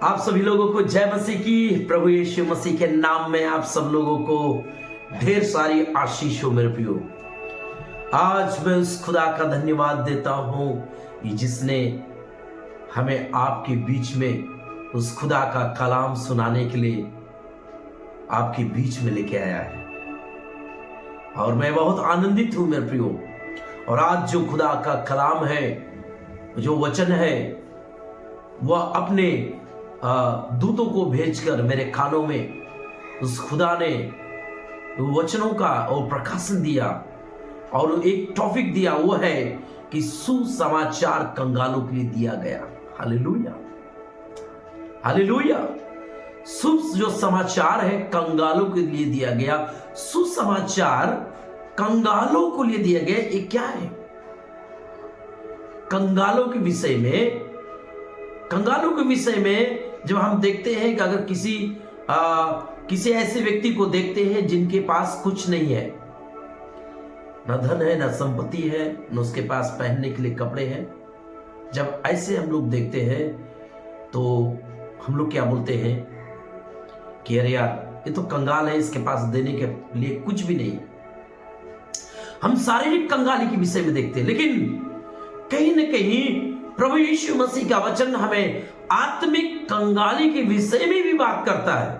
आप सभी लोगों को जय मसीह की। प्रभु यीशु मसीह के नाम में आप सब लोगों को ढेर सारी आशीष हो मेरे प्रियो। आज मैं उस खुदा का धन्यवाद देता हूं कि जिसने हमें आपके बीच में उस खुदा का कलाम सुनाने के लिए आपके बीच में लेके आया है, और मैं बहुत आनंदित हूं मेरे प्रियो। और आज जो खुदा का कलाम है, जो वचन है, वह अपने दूतों को भेजकर मेरे कानों में उस खुदा ने वचनों का और प्रकाशन दिया, और एक टॉपिक दिया, वो है कि सुसमाचार कंगालों के लिए दिया गया। Hallelujah, hallelujah. शुभ जो समाचार है कंगालों के लिए दिया गया, सुसमाचार कंगालों को लिए दिया गया। ये क्या है? कंगालों के विषय में जब हम देखते हैं कि अगर किसी ऐसे व्यक्ति को देखते हैं जिनके पास कुछ नहीं है, न धन है, न संपत्ति है, न उसके पास पहनने के लिए कपड़े हैं, जब ऐसे हम लोग देखते हैं तो हम लोग क्या बोलते हैं कि अरे यार, ये तो कंगाल है, इसके पास देने के लिए कुछ भी नहीं है। हम शारीरिक कंगाली के विषय में देखते हैं, लेकिन कहीं न कहीं प्रभु यीशु मसीह का वचन हमें आत्मिक कंगाली के विषय में भी बात करता है।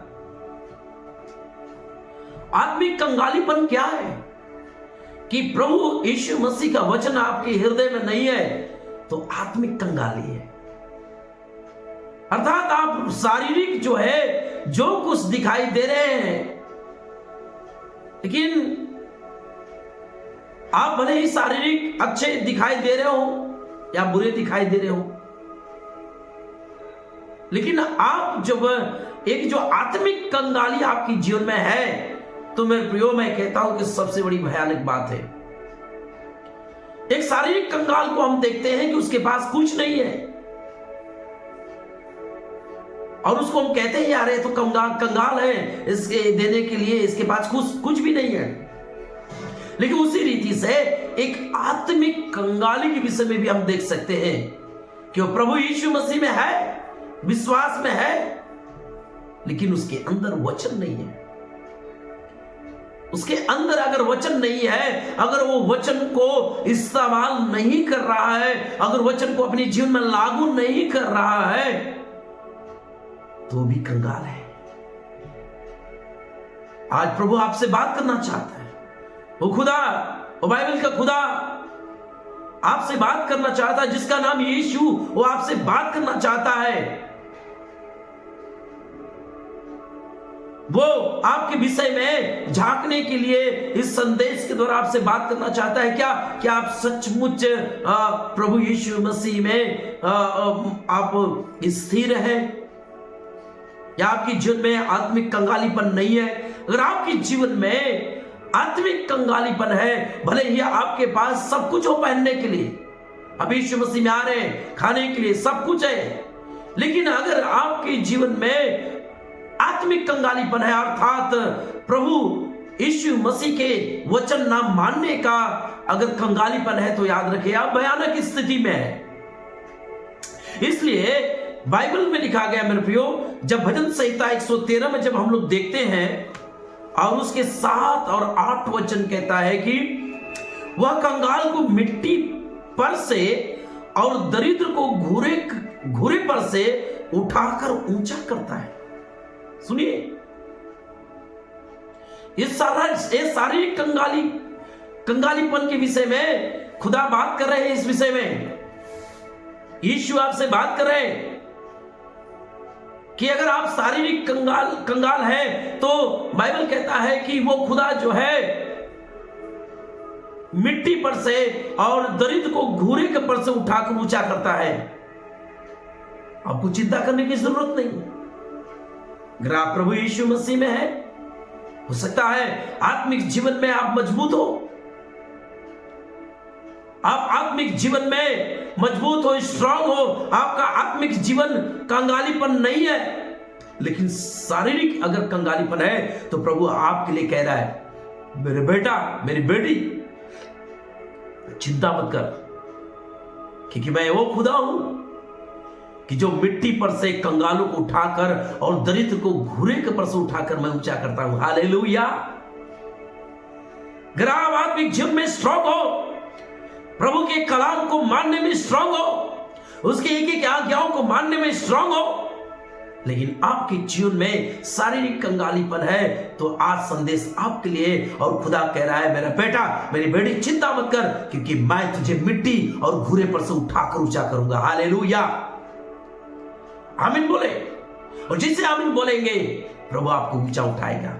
आत्मिक कंगालीपन क्या है? कि प्रभु यीशु मसीह का वचन आपके हृदय में नहीं है तो आत्मिक कंगाली है। अर्थात आप शारीरिक जो है, जो कुछ दिखाई दे रहे हैं, लेकिन आप भले ही शारीरिक अच्छे दिखाई दे रहे हो या बुरे दिखाई दे रहे हो, लेकिन आप जब एक जो आत्मिक कंगाली आपके जीवन में है, तो मेरे प्रियो मैं कहता हूं कि सबसे बड़ी भयानक बात है। एक शारीरिक कंगाल को हम देखते हैं कि उसके पास कुछ नहीं है, और उसको हम कहते हैं यार ये तो कंगाल है, इसके देने के लिए इसके पास कुछ भी नहीं है। लेकिन उसी रीति से एक आत्मिक कंगाली के विषय में भी हम देख सकते हैं कि वो प्रभु यीशु मसीह में है, विश्वास में है, लेकिन उसके अंदर वचन नहीं है। उसके अंदर अगर वचन नहीं है, अगर वो वचन को इस्तेमाल नहीं कर रहा है, अगर वचन को अपने जीवन में लागू नहीं कर रहा है, तो भी कंगाल है। आज प्रभु आपसे बात करना चाहता है। वो खुदा, वो बाइबल का खुदा आपसे बात करना चाहता है, जिसका नाम यीशु, वो आपसे बात करना चाहता है। वो आपके विषय में झांकने के लिए इस संदेश के द्वारा आपसे बात करना चाहता है। क्या आप सचमुच प्रभु यीशु मसीह में आप स्थिर हैं, या आपके जीवन में आत्मिक कंगालीपन नहीं है? अगर आपके जीवन में आत्मिक कंगालीपन है, भले ही आपके पास सब कुछ हो पहनने के लिए, अब यीशु मसीह में आ रहे हैं, खाने के लिए सब कुछ है, लेकिन अगर आपके जीवन में आत्मिक कंगालीपन है, अर्थात प्रभु यीशु मसीह के वचन ना मानने का अगर कंगालीपन है, तो याद रखिए आप भयानक स्थिति में है। इसलिए बाइबल में लिखा गया मेरे प्रियो, जब भजन संहिता 113 में जब हम लोग देखते हैं और उसके 7 और 8 वचन कहता है कि वह कंगाल को मिट्टी पर से और दरिद्र को घूरे पर से उठाकर ऊंचा करता है। सुनिए, ये शारीरिक कंगालीपन के विषय में खुदा बात कर रहे हैं। इस विषय में यीशु आपसे बात कर रहे हैं कि अगर आप शारीरिक कंगाल हैं, तो बाइबल कहता है कि वो खुदा जो है मिट्टी पर से और दरिद्र को घूरे के पर से उठाकर ऊंचा करता है। आपको चिंता करने की जरूरत नहीं। अगर आप प्रभु यीशु मसीह में हैं, हो सकता है आत्मिक जीवन में आप मजबूत हो, आप आत्मिक जीवन में मजबूत हो, स्ट्रांग हो, आपका आत्मिक जीवन कंगालीपन नहीं है, लेकिन शारीरिक अगर कंगालीपन है, तो प्रभु आपके लिए कह रहा है, मेरे बेटा, मेरी बेटी, चिंता मत कर, क्योंकि मैं वो खुदा हूं कि जो मिट्टी पर से कंगालों को उठाकर और दरिद्र को घुरे के पर से उठाकर मैं ऊंचा करता हूं। हालेलुया। अगर आप आत्मिक जीवन में स्ट्रांग हो, प्रभु के कलाम को मानने में स्ट्रांग हो, उसके एक एक आज्ञाओं को मानने में स्ट्रांग हो, लेकिन आपके जीवन में शारीरिक कंगालीपन है, तो आज संदेश आपके लिए। और खुदा कह रहा है, मेरा बेटा, मेरी बेटी, चिंता मत कर, क्योंकि मैं तुझे मिट्टी और घुरे पर से उठाकर ऊंचा करूंगा। हालेलुया। आमीन बोले। और जिसे आमीन बोलेंगे, प्रभु आपको ऊंचा उठाएगा।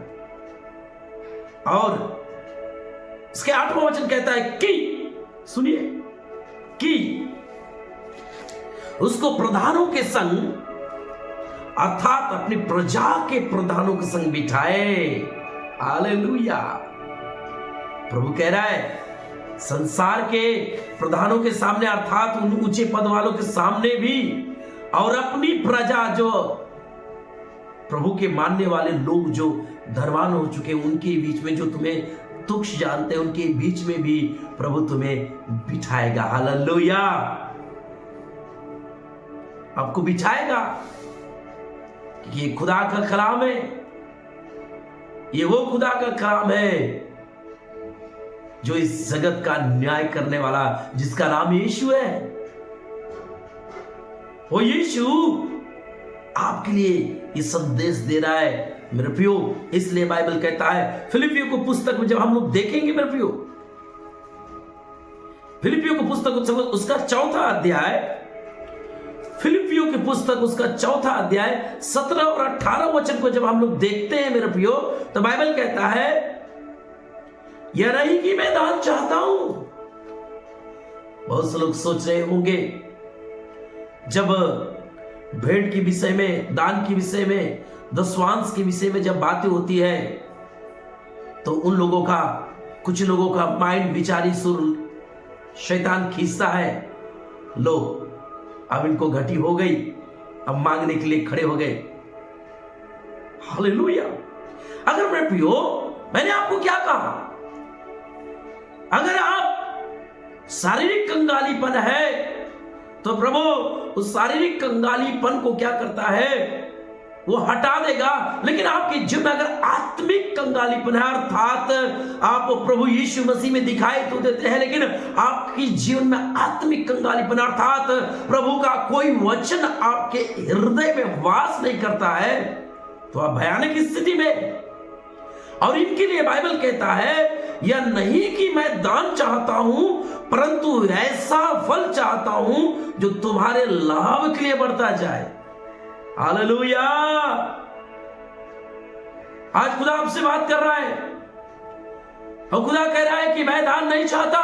और इसके 8वां वचन कहता है कि, सुनिए, कि उसको प्रधानों के संग, अर्थात अपनी प्रजा के प्रधानों के संग बिठाए। हालेलुया। प्रभु कह रहा है, संसार के प्रधानों के सामने, अर्थात उन ऊंचे पद वालों के सामने भी, और अपनी प्रजा, जो प्रभु के मानने वाले लोग जो धर्मान हो चुके, उनके बीच में, जो तुम्हें तुच्छ जानते हैं, उनके बीच में भी प्रभु तुम्हें बिठाएगा। हालेलुया। आपको बिछाएगा, क्योंकि ये खुदा का कलाम है। ये वो खुदा का कलाम है जो इस जगत का न्याय करने वाला, जिसका नाम यीशु है। वो यीशु आपके लिए ये संदेश दे रहा है मेरे प्रियो। इसलिए बाइबल कहता है, फिलिपियों को पुस्तक में जब हम लोग देखेंगे मेरे प्रियो, फिलिपियों को पुस्तक उसका 4था अध्याय, फिलिपियों की पुस्तक उसका 4था अध्याय 17 और 18 वचन को जब हम लोग देखते हैं मेरे प्रियो, तो बाइबल कहता है, यह नहीं कि मैं दान चाहता हूं। बहुत से लोग सोच रहे होंगे, जब भेंट के विषय में, दान के विषय में, दशवांश के विषय में जब बातें होती है, तो उन लोगों का, कुछ लोगों का माइंड, विचारी सुर शैतान खींचता है, लो अब इनको घटी हो गई, अब मांगने के लिए खड़े हो गए। हालेलुया। अगर मैं प्रियो, मैंने आपको क्या कहा, अगर आप शारीरिक कंगालीपन है, तो प्रभु उस शारीरिक कंगालीपन को क्या करता है, वो हटा देगा। लेकिन आपके जीवन में अगर आत्मिक कंगालीपन है, अर्थात आप प्रभु यीशु मसीह में दिखाई तो देते हैं, लेकिन आपके जीवन में आत्मिक कंगालीपन, अर्थात प्रभु का कोई वचन आपके हृदय में वास नहीं करता है, तो आप भयानक स्थिति में। और इनके लिए बाइबल कहता है, यह नहीं कि मैं दान चाहता हूं, परंतु ऐसा फल चाहता हूं जो तुम्हारे लाभ के लिए बढ़ता जाए। हालेलुया। आज खुदा आपसे बात कर रहा है, और खुदा कह रहा है कि मैं दान नहीं चाहता।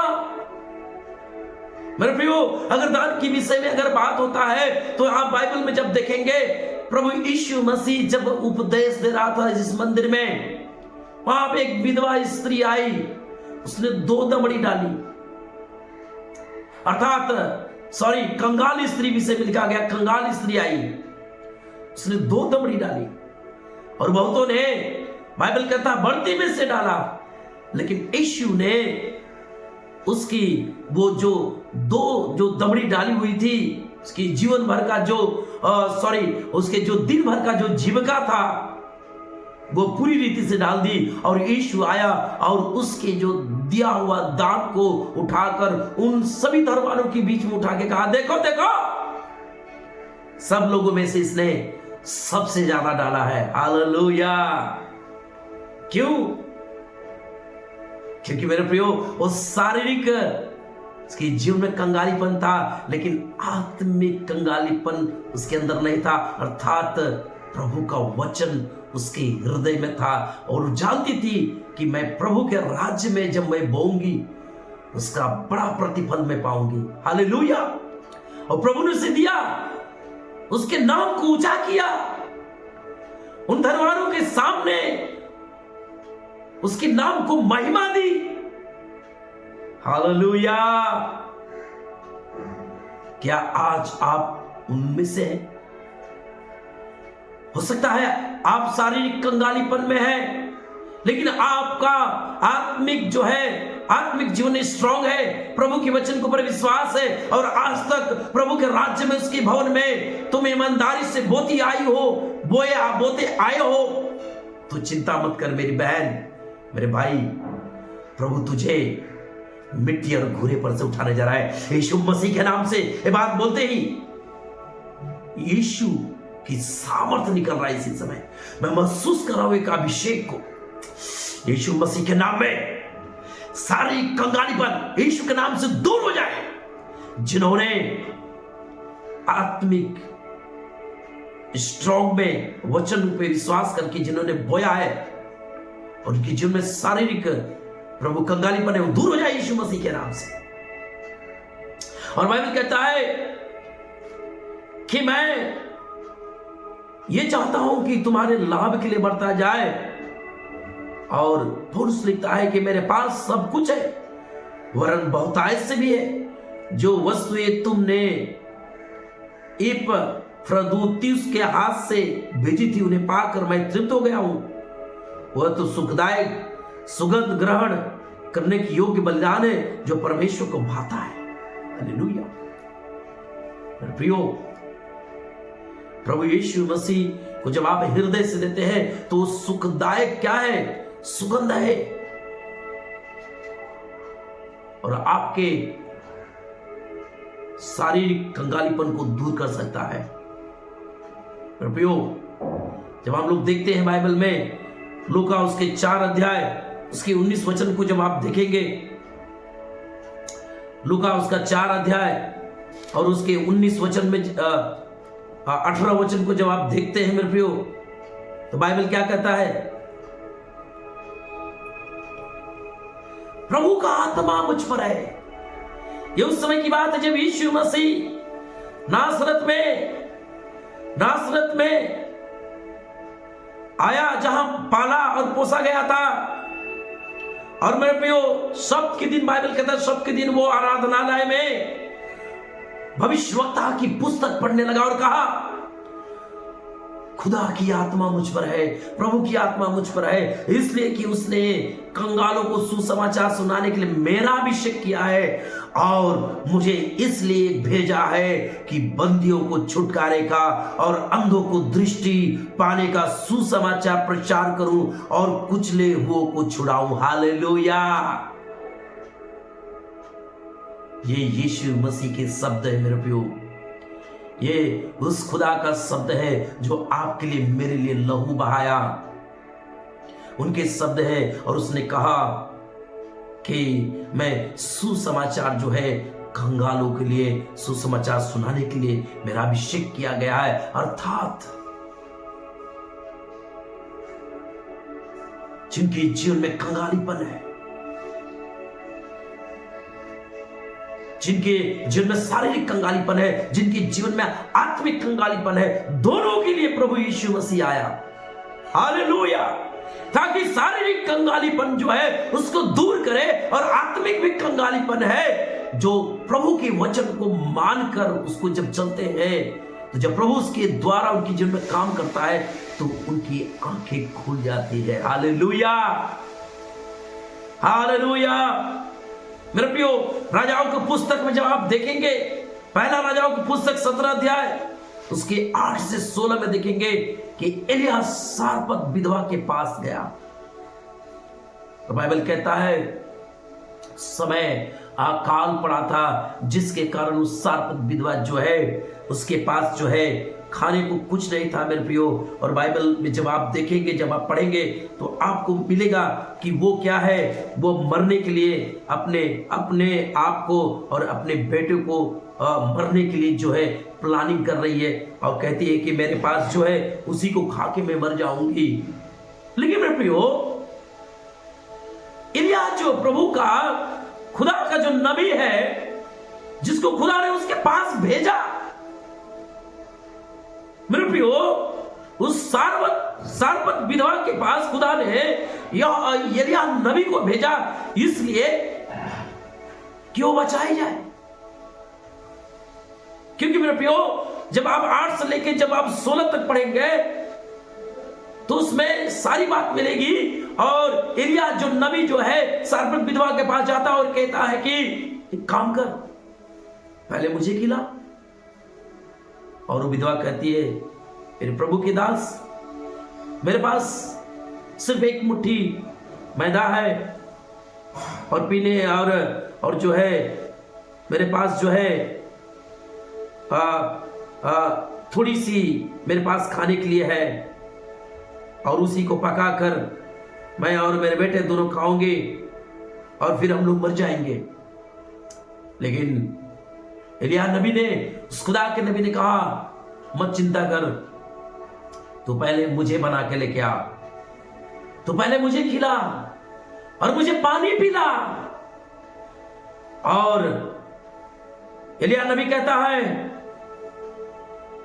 मेरे प्रियो, अगर दान की विषय में अगर बात होता है, तो आप बाइबल में जब देखेंगे, प्रभु यीशु मसीह जब उपदेश दे रहा था जिस मंदिर में, वहां पे एक विधवा स्त्री आई, उसने 2 दमड़ी डाली, अर्थात कंगाल स्त्री विषय में लिखा गया, कंगाल स्त्री आई, उसने 2 दमड़ी डाली। और बहुतों ने, बाइबल कहता बढ़ती में से डाला, लेकिन यीशु ने उसकी वो जो 2 जो दमड़ी डाली हुई थी, उसकी जीवन भर का जो उसके जो दिन भर का जो जीविका था, वो पूरी रीति से डाल दी। और यीशु आया और उसके जो दिया हुआ दान को उठाकर उन सभी धर्मानों के बीच में उठा के कहा, देखो देखो, सब लोगों में से इसने सबसे ज्यादा डाला है। हालेलुया। क्यों? क्योंकि मेरे प्रियो, वो शारीरिक उसके जीवन में कंगालीपन था, लेकिन आत्मिक कंगालीपन उसके अंदर नहीं था, अर्थात प्रभु का वचन उसके हृदय में था। और जानती थी कि मैं प्रभु के राज्य में जब मैं बोऊंगी, उसका बड़ा प्रतिफल मैं पाऊंगी। हालेलुया। और प्रभु ने उसे दिया, उसके नाम को ऊंचा किया, उन धर्मानों के सामने उसके नाम को महिमा दी। हालेलुया। क्या आज आप उनमें से हैं? हो सकता है आप शारीरिक कंगालीपन में हैं, लेकिन आपका आत्मिक जो है आत्मिक जीवन में स्ट्रांग है, प्रभु के वचन के ऊपर विश्वास है और आज तक प्रभु के राज्य में, उसके भवन में तुम ईमानदारी से बोते आए हो, तो चिंता मत कर मेरी बहन, मेरे भाई। प्रभु तुझे मिट्टी और घूरे पर से उठाने जा रहा है। यीशु मसीह के नाम से ये बात बोलते ही यीशु की सामर्थ्य निकल रहा है। इसी समय मैं महसूस कर रहा हूं एक अभिषेक को। यीशु मसीह के नाम में सारी कंगालीपन यीशु के नाम से दूर हो जाए। जिन्होंने आत्मिक स्ट्रॉन्ग में वचन पे विश्वास करके जिन्होंने बोया है, उनकी जीवन में शारीरिक प्रभु कंगालीपन है वो दूर हो जाए यीशु मसीह के नाम से। और बाइबल कहता है कि मैं ये चाहता हूं कि तुम्हारे लाभ के लिए बढ़ता जाए। और पौलुस लिखता है कि मेरे पास सब कुछ है, वरन बहुतायत से भी है। जो वस्तुएं तुमने इपफ्रोदीतुस के हाथ से भेजी थी, उन्हें पाकर मैं तृप्त हो गया हूं। वह तो सुखदायक सुगंध ग्रहण करने की योग्य बलिदान है, जो परमेश्वर को भाता है। हालेलुया। प्रियो, प्रभु यीशु मसीह को जब आप हृदय से देते हैं तो सुखदायक क्या है? सुगंध है, और आपके शारीरिक कंगालीपन को दूर कर सकता है। प्रियो, जब हम लोग देखते हैं बाइबल में लूका उसके 4 अध्याय उसके 19 वचन को जब आप देखेंगे, लूका उसका 4 अध्याय और उसके 19 वचन में 18 वचन को जब आप देखते हैं मेरे प्रियो, तो बाइबल क्या कहता है? प्रभु का आत्मा मुझ पर है। यह उस समय की बात है जब यीशु मसीह नासरत में आया, जहां पाला और पोसा गया था। और मेरे प्रियो, सबके दिन बाइबल कहता है सबके दिन वो आराधनालय में भविष्यवक्ता की पुस्तक पढ़ने लगा और कहा, खुदा की आत्मा मुझ पर है, प्रभु की आत्मा मुझ पर है, इसलिए कि उसने कंगालों को सुसमाचार सुनाने के लिए मेरा अभिषेक किया है, और मुझे इसलिए भेजा है कि बंदियों को छुटकारे का और अंधों को दृष्टि पाने का सुसमाचार प्रचार करूं और कुचले हुओं को छुड़ाऊं। हालेलुया। ये यीशु मसीह के शब्द है मेरे प्रियो। ये उस खुदा का शब्द है जो आपके लिए मेरे लिए लहू बहाया, उनके शब्द है। और उसने कहा कि मैं सुसमाचार जो है कंगालों के लिए सुसमाचार सुनाने के लिए मेरा अभिषेक किया गया है। अर्थात जिनके जीवन में कंगालीपन है, जिनके जीवन में शारीरिक कंगालीपन है, जिनके जीवन में आत्मिक कंगालीपन है, दोनों के लिए प्रभु यीशु मसीह आया। हालेलुया। ताकि शारीरिक कंगालीपन जो है उसको दूर करे, और आत्मिक भी कंगालीपन है जो प्रभु के वचन को मानकर उसको जब चलते हैं, तो जब प्रभु उसके द्वारा उनकी जीवन में काम करता है तो उनकी आंखें खुल जाती है। Hallelujah, hallelujah. मेरे प्रियो, राजाओं की पुस्तक में जब आप देखेंगे, पहला राजाओं की पुस्तक 17 अध्याय उसके 8 से 16 में देखेंगे कि एलिया सारपत विधवा के पास गया। तो बाइबल कहता है समय अकाल पड़ा था, जिसके कारण उस सारपत विधवा जो है उसके पास जो है खाने को कुछ नहीं था मेरे प्रियो। और बाइबल में जब आप देखेंगे, जब आप पढ़ेंगे, तो आपको मिलेगा कि वो क्या है, वो मरने के लिए अपने आप को और अपने बेटे को मरने के लिए जो है प्लानिंग कर रही है, और कहती है कि मेरे पास जो है उसी को खा के मैं मर जाऊंगी। लेकिन मेरे प्रियो, एलिया जो प्रभु का, खुदा का जो नबी है, जिसको खुदा ने उसके पास भेजा, मेरे प्रियो, उस सारपत विधवा के पास खुदा ने एलिया नबी को भेजा, इसलिए क्यों बचाई जाए। क्योंकि मेरे प्रियो, जब आप 8 से लेकर जब आप 16 तक पढ़ेंगे तो उसमें सारी बात मिलेगी, और एलिया जो नबी जो है सारपत विधवा के पास जाता है और कहता है कि एक काम कर, पहले मुझे खिला। और वो विधवा कहती है, मेरे प्रभु के दास, मेरे पास सिर्फ एक मुट्ठी मैदा है और पीने और जो है मेरे पास जो है थोड़ी सी मेरे पास खाने के लिए है, और उसी को पकाकर मैं और मेरे बेटे दोनों खाओगे और फिर हम लोग मर जाएंगे। लेकिन एलिय्याह नबी ने, उस खुदा के नबी ने कहा, मत चिंता कर, तू पहले मुझे बना के लेके आ, तू पहले मुझे खिला और मुझे पानी पिला। और एलिय्याह नबी कहता है,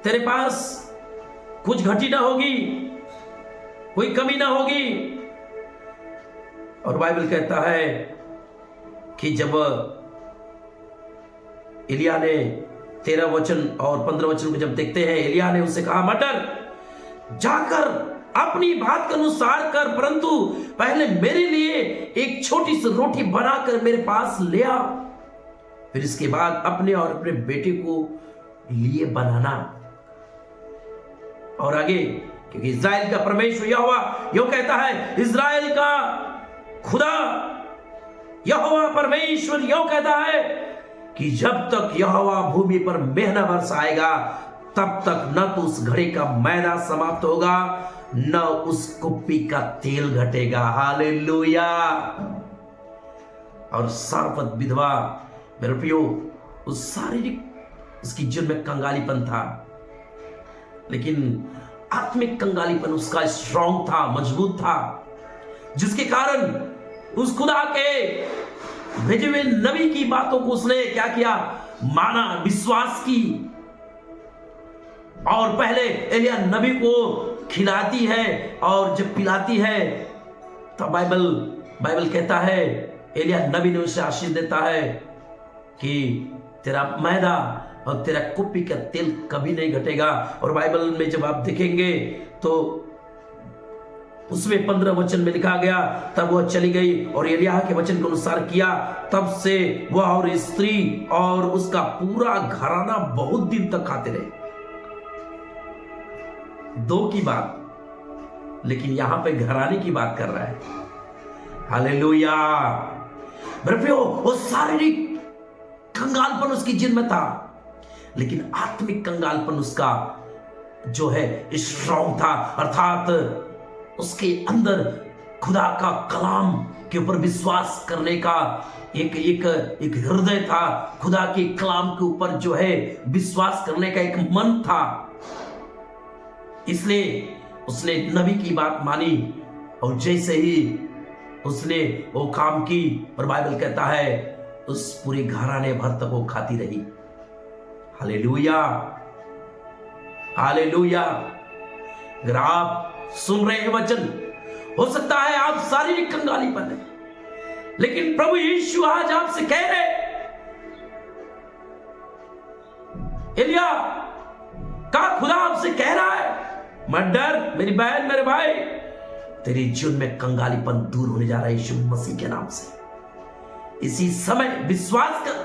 तेरे पास कुछ घटी ना होगी, कोई कमी ना होगी। और बाइबल कहता है कि जब एलिय्याह ने 13 वचन और 15 वचन को जब देखते हैं, एलिय्याह ने उससे कहा, मटर जाकर अपनी बात के अनुसार कर, परंतु पहले मेरे लिए एक छोटी सी रोटी बनाकर मेरे पास ले आ, फिर इसके बाद अपने और अपने बेटे को लिए बनाना। और आगे, क्योंकि इस्राएल का परमेश्वर यहोवा यो कहता है, इस्राएल का खुदा यहोवा परमेश्वर यो कहता है कि जब तक यहोवा भूमि पर मेघ न बरसाएगा तब तक न तो उस घड़े का मैदा समाप्त होगा, न उस कुप्पी का तेल घटेगा। हालेलुया। और सारपत विधवा, मेरे प्रियो, उस शारीरिक उसकी जीवन में कंगालीपन था, लेकिन आत्मिक कंगालीपन उसका स्ट्रांग था, मजबूत था, जिसके कारण उस खुदा के भेजे हुए नबी की बातों को उसने क्या किया, माना, विश्वास की। और पहले एलिय्याह नबी को खिलाती है और जब पिलाती है तब बाइबल कहता है, एलिय्याह नबी ने उसे आशीष देता है कि तेरा मैदा और तेरा कुप्पी का तेल कभी नहीं घटेगा। और बाइबल में जब आप देखेंगे तो उसमें 15 वचन में लिखा गया, तब वह चली गई और एलिय्याह के वचन के अनुसार किया। तब से वह और स्त्री और उसका पूरा घराना बहुत दिन तक खाते रहे। 2 की बात, लेकिन यहां पे घराने की बात कर रहा है। हालेलुया। मेरे प्रियो, वो शारीरिक कंगालपन उसकी जिन में था, लेकिन आत्मिक कंगालपन उसका जो है स्ट्रांग था, अर्थात उसके अंदर खुदा का कलाम के ऊपर विश्वास करने का एक हृदय था, खुदा के कलाम के ऊपर जो है विश्वास करने का एक मन था। इसलिए उसने नबी की बात मानी और जैसे ही उसने वो काम की, और बाइबल कहता है उस पूरे घराने भर तक वो खाती रही। Hallelujah, hallelujah. अगर आप सुन रहे हैं वचन, हो सकता है आप शारीरिक कंगालीपन है, लेकिन प्रभु यीशु आज आपसे कह रहे, एलिय्याह का खुदा आपसे कह रहा है, मत डर मेरी बहन, मेरे भाई, तेरे जीवन में कंगालीपन दूर होने जा रहा है यीशु मसीह के नाम से। इसी समय विश्वास कर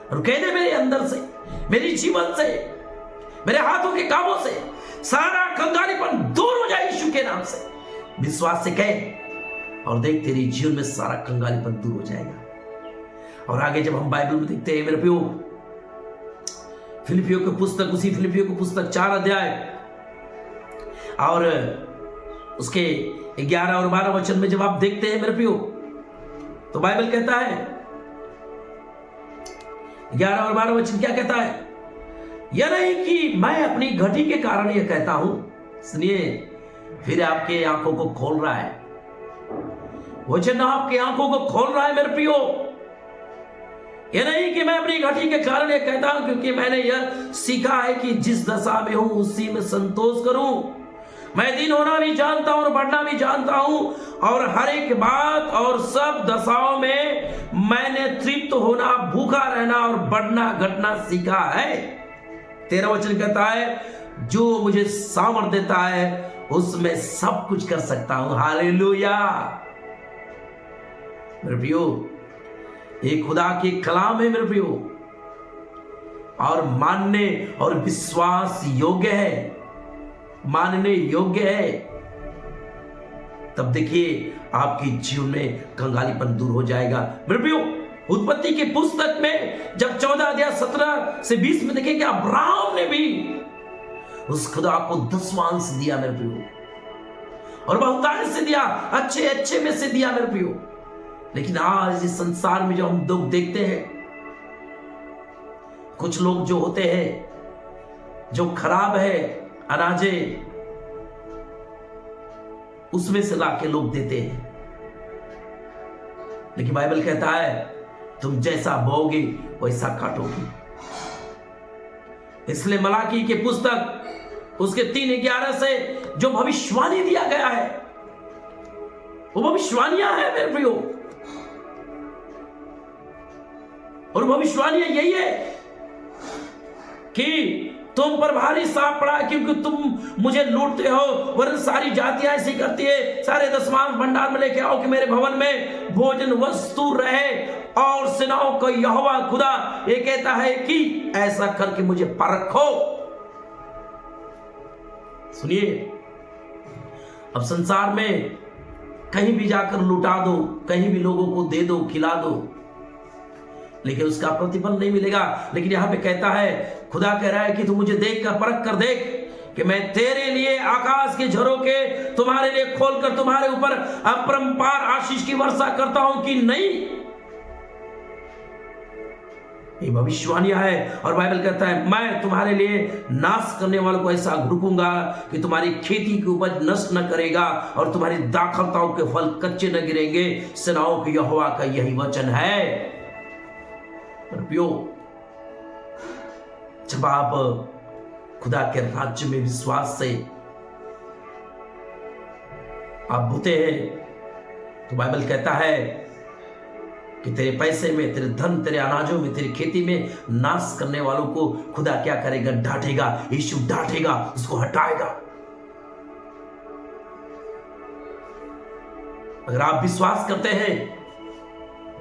और कह दे, मेरे अंदर से, मेरे जीवन से, मेरे हाथों के कामों से सारा कंगालीपन दूर हो जाए यीशु के नाम से। विश्वास से कह और देख, तेरे जीवन में सारा कंगालीपन दूर हो जाएगा। और आगे जब हम बाइबल में देखते हैं मेरे प्रियो, फिलिपियों की पुस्तक, उसी फिलिपियों की पुस्तक 4 अध्याय और उसके 11 और 12 वचन में जब आप देखते हैं मेरे प्रियो, तो बाइबल कहता है, 11 और 12 वचन क्या कहता है, यह नहीं कि मैं अपनी घटी के कारण यह कहता हूं। सुनिए, फिर आपके आंखों को खोल रहा है वचन, आपके आंखों को खोल रहा है मेरे प्रियो। यह नहीं कि मैं अपनी घटी के कारण यह कहता हूं, क्योंकि मैंने यह सीखा है कि जिस दशा में हूं उसी में संतोष करूं। मैं दिन होना भी जानता हूं और बढ़ना भी जानता हूं, और हर एक बात और सब दशाओं में मैंने तृप्त होना, भूखा रहना और बढ़ना घटना सीखा है। 13 वचन कहता है, जो मुझे सामर्थ देता है उसमें सब कुछ कर सकता हूं। हालेलुया। मेरे प्रियो, एक खुदा के कलाम है मेरे प्रियो, और मानने और विश्वास योग्य है, मानने योग्य है। तब देखिए आपके जीवन में कंगालीपन दूर हो जाएगा। मेरे प्रियो, उत्पत्ति की पुस्तक में जब 14 अध्याय 17 से 20 में देखेंगे, अब्राहम ने भी उस खुदा को 10वां अंश दिया मेरे प्रियो, और बहुतायत से दिया, अच्छे अच्छे में से दिया मेरे प्रियो। लेकिन आज इस संसार में जो हम लोग देखते हैं, कुछ लोग जो होते हैं जो खराब है, अनाजे, उसमें से लाके लोग देते हैं। लेकिन बाइबल कहता है तुम जैसा बोओगे वैसा काटोगे। इसलिए मलाकी के पुस्तक उसके 3:11 से जो भविष्यवाणी दिया गया है, वो भविष्यवाणियां है मेरे प्रियो, और भविष्यवाणियां यही है कि तुम पर भारी साप पड़ा क्योंकि तुम मुझे लूटते हो, वरन सारी जातियां ऐसी करती है। सारे दशमांश भंडार में लेके आओ कि मेरे भवन में भोजन वस्तु रहे। और सेनाओं का यहोवा खुदा ये कहता है कि ऐसा करके मुझे परखो। सुनिए, अब संसार में कहीं भी जाकर लुटा दो, कहीं भी लोगों को दे दो, खिला दो, लेकिन उसका प्रतिफल नहीं मिलेगा। लेकिन यहां पे कहता है, खुदा कह रहा है कि तू मुझे देख कर, परख कर देख कि मैं तेरे लिए आकाश के झरोखे तुम्हारे लिए खोलकर तुम्हारे ऊपर अपरंपार आशीष की वर्षा करता हूं कि नहीं। ये भविष्यवाणियां है। और बाइबल कहता है मैं तुम्हारे लिए नाश करने वालों को ऐसा घुड़कूंगा कि तुम्हारी खेती की उपज नष्ट न करेगा और तुम्हारी दाखलताओं के फल कच्चे न गिरेंगे। सेनाओं के यहोवा का यही वचन है। प्रियो, जब आप खुदा के राज्य में विश्वास से आप होते हैं तो बाइबल कहता है कि तेरे पैसे में, तेरे धन, तेरे अनाजों में, तेरी खेती में नाश करने वालों को खुदा क्या करेगा? डांटेगा। यीशु डांटेगा, उसको हटाएगा। अगर आप विश्वास करते हैं,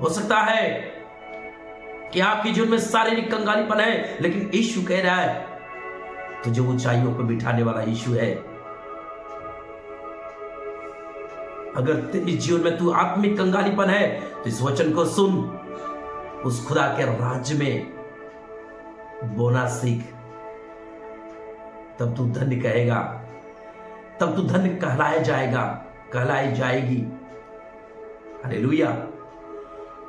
हो सकता है कि आपके जीवन में शारीरिक कंगालीपन है, लेकिन यीशु कह रहा है तुझे ऊंचाइयों पर बिठाने वाला यीशु है। अगर तेरे जीवन में तू आत्मिक कंगालीपन है तो इस वचन को सुन, उस खुदा के राज्य में बोना सीख, तब तू धन्य कहेगा, तब तू धन्य कहलाया जाएगा, कहलाई जाएगी। हालेलुया।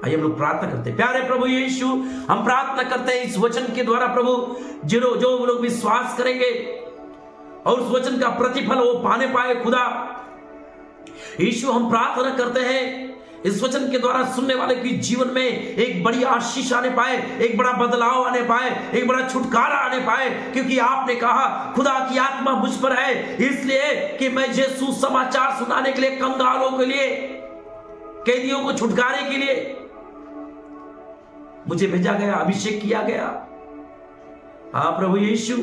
आइए हम लोग प्रार्थना करते हैं। प्यारे प्रभु यीशु, हम प्रार्थना करते हैं इस वचन के द्वारा प्रभु, जो लोग विश्वास करेंगे और उस वचन का प्रतिफल वो पाने पाए। खुदा यीशु, हम प्रार्थना करते हैं इस वचन के द्वारा सुनने वाले के जीवन में एक बड़ी आशीष आने पाए, एक बड़ा बदलाव आने पाए, एक बड़ा छुटकारा आने पाए। क्योंकि आपने कहा खुदा की आत्मा मुझ पर है, इसलिए कि मैं यीशु समाचार सुनाने के लिए, कंगालों के लिए, कैदियों को छुटकारे के लिए मुझे भेजा गया, अभिषेक किया गया। हाँ प्रभु यीशु,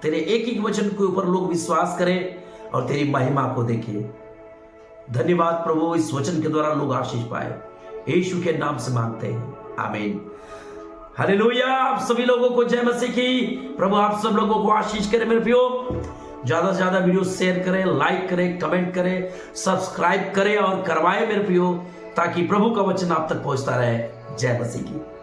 तेरे एक एक वचन के ऊपर लोग विश्वास करें और तेरी महिमा को देखें। धन्यवाद प्रभु, इस वचन के द्वारा लोग आशीष पाए। यीशु के नाम से मांगते हैं, आमीन। हालेलुया। आप सभी लोगों को जय मसीह की। प्रभु आप सब लोगों को आशीष करे मेरे प्रियो। ज्यादा से ज्यादा वीडियो शेयर करें, लाइक करें, कमेंट करें, सब्सक्राइब करें और करवाएं मेरे प्रियो, ताकि प्रभु का वचन आप तक पहुंचता रहे। जय मसीह की।